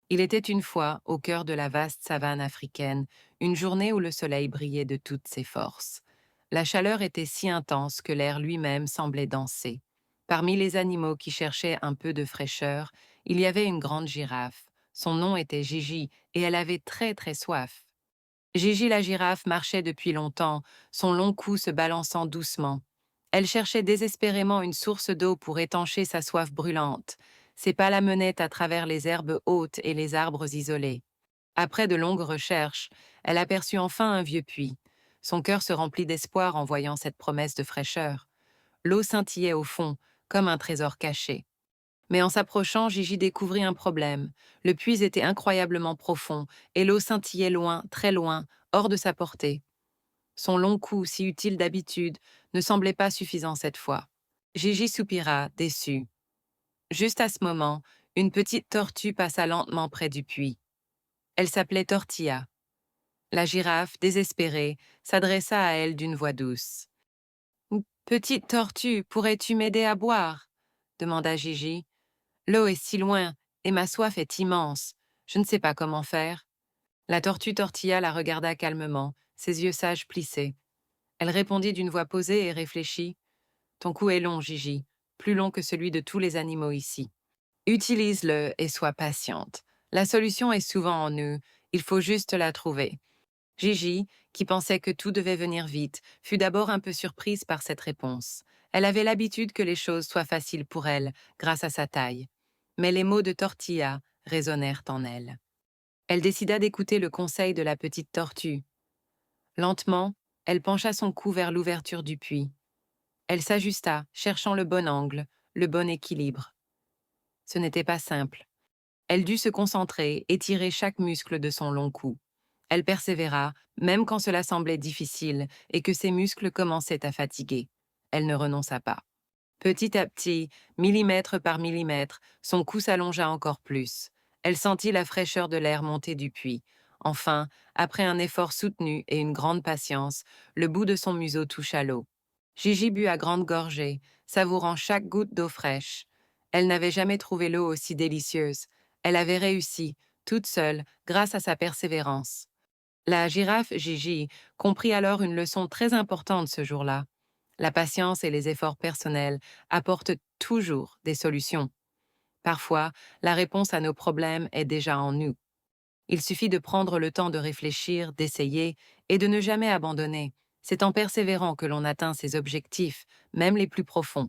Il était une fois, au cœur de la vaste savane africaine, une journée où le soleil brillait de toutes ses forces. La chaleur était si intense que l'air lui-même semblait danser. Parmi les animaux qui cherchaient un peu de fraîcheur, il y avait une grande girafe. Son nom était Gigi et elle avait très très soif. Gigi la girafe marchait depuis longtemps, son long cou se balançant doucement. Elle cherchait désespérément une source d'eau pour étancher sa soif brûlante. Ses pas la menaient à travers les herbes hautes et les arbres isolés. Après de longues recherches, elle aperçut enfin un vieux puits. Son cœur se remplit d'espoir en voyant cette promesse de fraîcheur. L'eau scintillait au fond, comme un trésor caché. Mais en s'approchant, Gigi découvrit un problème. Le puits était incroyablement profond, et l'eau scintillait loin, très loin, hors de sa portée. Son long cou, si utile d'habitude, ne semblait pas suffisant cette fois. Gigi soupira, déçu. Juste à ce moment, une petite tortue passa lentement près du puits. Elle s'appelait Tortilla. La girafe, désespérée, s'adressa à elle d'une voix douce. Petite tortue, pourrais-tu m'aider à boire demanda Gigi. L'eau est si loin, et ma soif est immense. Je ne sais pas comment faire. La tortue Tortilla la regarda calmement, ses yeux sages plissés. Elle répondit d'une voix posée et réfléchie. Ton cou est long, Gigi, plus long que celui de tous les animaux ici. Utilise-le et sois patiente. La solution est souvent en nous, il faut juste la trouver. Gigi, qui pensait que tout devait venir vite, fut d'abord un peu surprise par cette réponse. Elle avait l'habitude que les choses soient faciles pour elle, grâce à sa taille. Mais les mots de Tortilla résonnèrent en elle. Elle décida d'écouter le conseil de la petite tortue. Lentement, elle pencha son cou vers l'ouverture du puits. Elle s'ajusta, cherchant le bon angle, le bon équilibre. Ce n'était pas simple. Elle dut se concentrer, étirer chaque muscle de son long cou. Elle persévéra, même quand cela semblait difficile et que ses muscles commençaient à fatiguer. Elle ne renonça pas. Petit à petit, millimètre par millimètre, son cou s'allongea encore plus. Elle sentit la fraîcheur de l'air monter du puits. Enfin, après un effort soutenu et une grande patience, le bout de son museau toucha l'eau. Gigi but à grandes gorgées, savourant chaque goutte d'eau fraîche. Elle n'avait jamais trouvé l'eau aussi délicieuse. Elle avait réussi, toute seule, grâce à sa persévérance. La girafe Gigi comprit alors une leçon très importante ce jour-là. La patience et les efforts personnels apportent toujours des solutions. Parfois, la réponse à nos problèmes est déjà en nous. Il suffit de prendre le temps de réfléchir, d'essayer et de ne jamais abandonner. C'est en persévérant que l'on atteint ses objectifs, même les plus profonds.